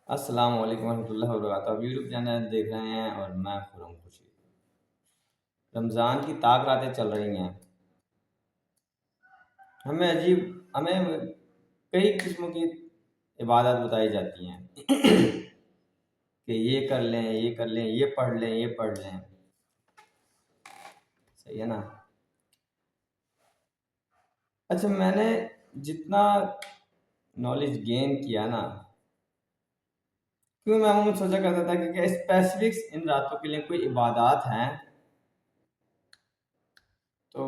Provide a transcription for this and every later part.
السلام علیکم ورحمۃ اللہ وبرکاتہ. آپ یوٹیوب چینل دیکھ رہے ہیں اور میں خرم خوشی. رمضان کی طاق راتیں چل رہی ہیں. ہمیں کئی قسموں کی عبادت بتائی جاتی ہیں کہ یہ کر لیں یہ کر لیں یہ پڑھ لیں یہ پڑھ لیں. صحیح ہے نا. اچھا میں نے جتنا نالج گین کیا نا، کیونکہ میں عموماً سوچا کرتا تھا کہ کیا اسپیسیفکس ان راتوں کے لیے کوئی عبادات ہیں، تو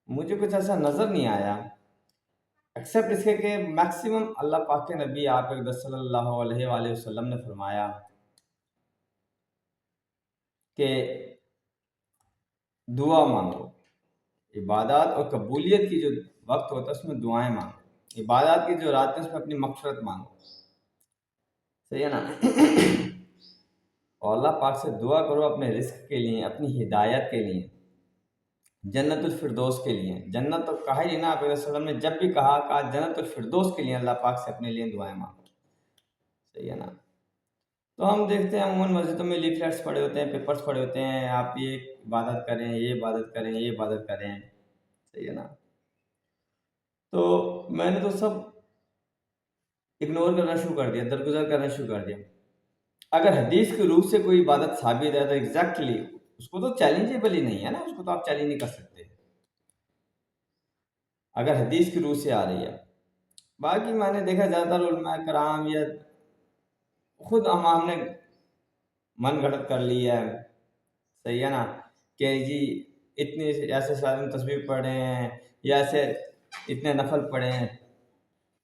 مجھے کچھ ایسا نظر نہیں آیا ایکسیپٹ اس کے کہ میکسیمم اللہ پاک کے نبی آپ اقدس صلی اللہ علیہ وآلہ وسلم نے فرمایا کہ دعا مانگو. عبادات اور قبولیت کی جو وقت ہوتا ہے اس میں دعائیں مانگو. عبادات کی جو رات ہے اس میں اپنی مغفرت مانگو. صحیح ہے نا. اور اللہ پاک سے دعا کرو اپنے رزق کے لیے، اپنی ہدایت کے لیے، جنت الفردوس کے لیے. جنت تو کہا ہی نا، آپ علیہ وسلم نے جب بھی کہا جنت الفردوس کے لیے اللہ پاک سے اپنے لیے دعائیں مانگو. صحیح ہے نا. تو ہم دیکھتے ہیں عموماً مسجدوں میں لیفلیٹس پڑے ہوتے ہیں، پیپرز پڑے ہوتے ہیں، آپ یہ عبادت کریں یہ عبادت کریں یہ عبادت کریں. صحیح ہے نا. تو میں نے تو سب اگنور کرنا شروع کر دیا، درگزر کرنا شروع کر دیا. اگر حدیث کی روح سے کوئی عبادت ثابت ہے تو ایگزیکٹلی اس کو تو چیلنجیبل ہی نہیں ہے نا، اس کو تو آپ چیلنج نہیں کر سکتے اگر حدیث کی روح سے آ رہی ہے. باقی میں نے دیکھا زیادہ تر علماء کرام یا خود ہم نے من گھڑت کر لی ہے. صحیح ہے نا. کہ جی اتنے ایسے سارے تصویر پڑھے ہیں یا ایسے اتنے نفل پڑھے ہیں.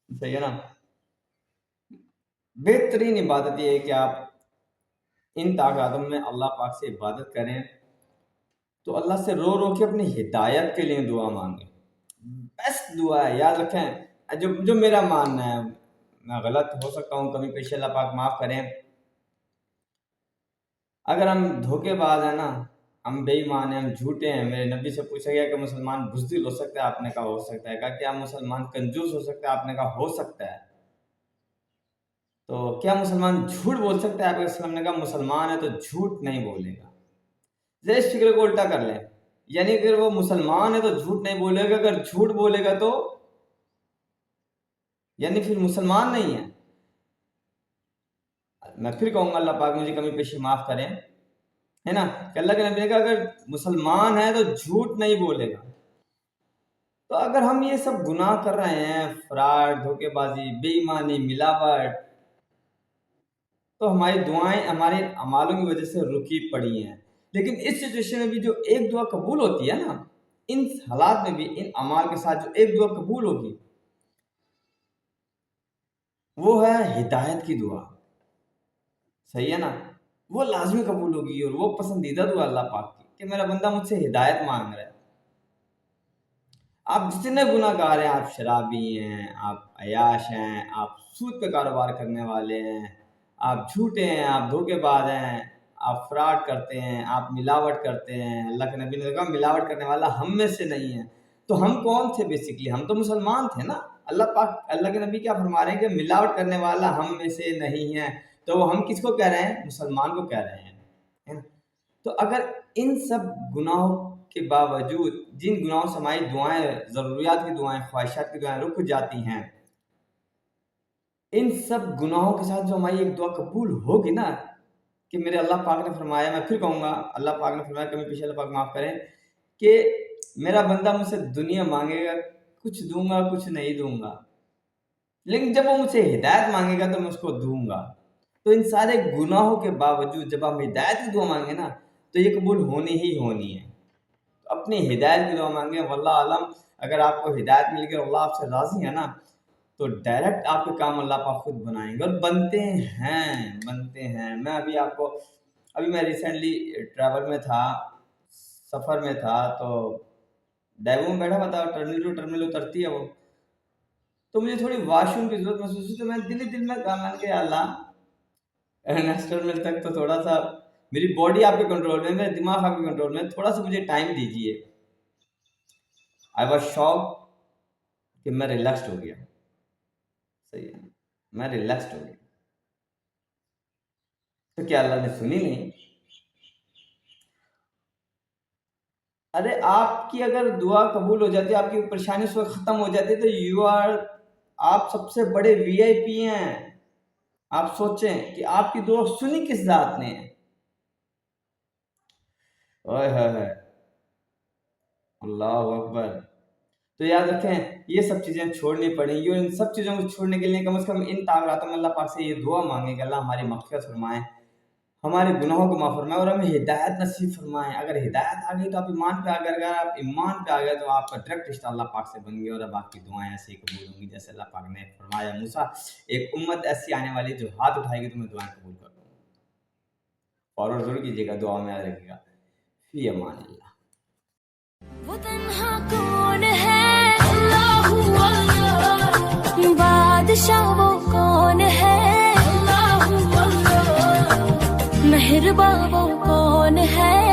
صحیح ہے نا. بہترین عبادت یہ ہے کہ آپ ان طاقتوں میں اللہ پاک سے عبادت کریں تو اللہ سے رو رو کے اپنی ہدایت کے لیے دعا مانگیں. بیسٹ دعا ہے. یاد رکھیں جو میرا ماننا ہے، میں غلط ہو سکتا ہوں، کمی پیشے اللہ پاک معاف کریں. اگر ہم دھوکے باز ہیں نا، ہم بے ایمان ہیں، ہم جھوٹے ہیں. میرے نبی سے پوچھا گیا کہ مسلمان بزدل ہو سکتا ہے؟ آپ نے کہا ہو سکتا ہے. کہا کیا مسلمان کنجوس ہو سکتا ہے؟ آپ نے کہا ہو سکتا ہے. تو کیا مسلمان جھوٹ بول سکتا ہے؟ آپ علیہ السلام نے کہا مسلمان ہے تو جھوٹ نہیں بولے گا. ذرا اس فکر کو الٹا کر لیں. یعنی اگر وہ مسلمان ہے تو جھوٹ نہیں بولے گا، اگر جھوٹ بولے گا تو یعنی پھر مسلمان نہیں ہے. میں پھر کہوں گا اللہ پاک مجھے کمی پیشی معاف کریں، ہے نا. کہ اللہ کے نبی نے کہا اگر مسلمان ہے تو جھوٹ نہیں بولے گا. تو اگر ہم یہ سب گناہ کر رہے ہیں، فراڈ، دھوکے بازی، بے ایمانی، ملاوٹ، تو ہماری دعائیں ہمارے اعمالوں کی وجہ سے رکی پڑی ہیں. لیکن اس سچویشن میں بھی جو ایک دعا قبول ہوتی ہے نا، ان حالات میں بھی ان اعمال کے ساتھ جو ایک دعا قبول ہوگی وہ ہے ہدایت کی دعا. صحیح ہے نا. وہ لازمی قبول ہوگی اور وہ پسندیدہ دعا اللہ پاک کی کہ میرا بندہ مجھ سے ہدایت مانگ رہا ہے. آپ جتنے گناہ گار ہیں، آپ شرابی ہیں، آپ عیاش ہیں، آپ سود پہ کاروبار کرنے والے ہیں، آپ جھوٹے ہیں، آپ دھوکے باز ہیں، آپ فراڈ کرتے ہیں، آپ ملاوٹ کرتے ہیں. اللہ کے نبی نے کہا ملاوٹ کرنے والا ہم میں سے نہیں ہے. تو ہم کون تھے؟ بیسکلی ہم تو مسلمان تھے نا. اللہ پاک اللہ کے نبی کیا فرما رہے ہیں کہ ملاوٹ کرنے والا ہم میں سے نہیں ہے. تو ہم کس کو کہہ رہے ہیں؟ مسلمان کو کہہ رہے ہیں، ہے نا. تو اگر ان سب گناہوں کے باوجود جن گناہوں سے ہماری دعائیں، ضروریات کی دعائیں، خواہشات کی دعائیں رک جاتی ہیں، ان سب گناہوں کے ساتھ جو ہماری ایک دعا قبول ہوگی نا، کہ میرے اللہ پاک نے فرمایا، میں پھر کہوں گا اللہ پاک نے فرمایا، کبھی پیچھے اللہ پاک معاف کریں، کہ میرا بندہ مجھ سے دنیا مانگے گا کچھ دوں گا کچھ نہیں دوں گا، لیکن جب وہ مجھ سے ہدایت مانگے گا تو میں اس کو دوں گا. تو ان سارے گناہوں کے باوجود جب آپ ہدایت کی دعا مانگیں نا تو یہ قبول ہونی ہی ہونی ہے. تو اپنی ہدایت کی دعا مانگیں. واللہ عالم اگر آپ کو ہدایت مل گئی اور اللہ آپ سے راضی ہے نا تو ڈائریکٹ آپ کے کام اللہ پاک خود بنائیں گے، اور بنتے ہیں. میں ابھی ریسنٹلی ٹریول میں تھا، سفر میں تھا، تو ڈیوو میں بیٹھا ہوا تھا، ٹرمینل ٹو ٹرمینل اترتی ہے وہ. تو مجھے تھوڑی واش روم کی ضرورت محسوس ہوئی، تو میں دل میں کہا، میں نے کہا اللہ نیکسٹ ٹرمینل تک تو تھوڑا سا میری باڈی آپ کے کنٹرول میں، میرا دماغ آپ کے کنٹرول میں، تھوڑا سا مجھے ٹائم دیجیے. آئی واز شاک کہ میں ریلیکسڈ ہو گیا. صحیح ہے، میں ریلیکسڈ ہو گیا. تو کیا اللہ نے سنی نہیں؟ ارے آپ کی اگر دعا قبول ہو جاتی ہے، آپ کی پریشانی اس وقت ختم ہو جاتی ہے، تو آپ سب سے بڑے VIP ہیں. آپ سوچیں کہ آپ کی دعا سنی کس ذات نے ہے. اوئے ہوئے اللہ اکبر. تو یاد رکھیں یہ سب چیزیں چھوڑنی پڑیں گی، اور ان سب چیزوں کو چھوڑنے کے لیے کم از کم ان تعمیراتوں میں اللہ پاک سے یہ دعا مانگیں کہ اللہ ہماری مغفرت فرمائے، ہمارے گناہوں کو معاف فرمائے، اور ہمیں ہدایت نصیب فرمائے. اگر ہدایت آ گئی تو آپ ایمان پہ آ گئے، اگر آپ ایمان پہ آ گئے تو آپ کا ڈائریکٹ رشتہ اللہ پاک سے بن گیا، اور اب آپ کی دعائیں ایسے ہی قبول ہوں گی جیسے اللہ پاک نے فرمایا موسیٰ ایک امت ایسی آنے والی جو ہاتھ اٹھائے گی تو میں دعائیں قبول کر دوں گا. فارورڈ ضرور کیجیے گا، دعا میں یاد رکھیے گا. فی امان اللہ. وہ تنہا کون ہے اللہ اللہ، بادشاہ وہ کون ہے اللہ اللہ، مہرباں وہ کون ہے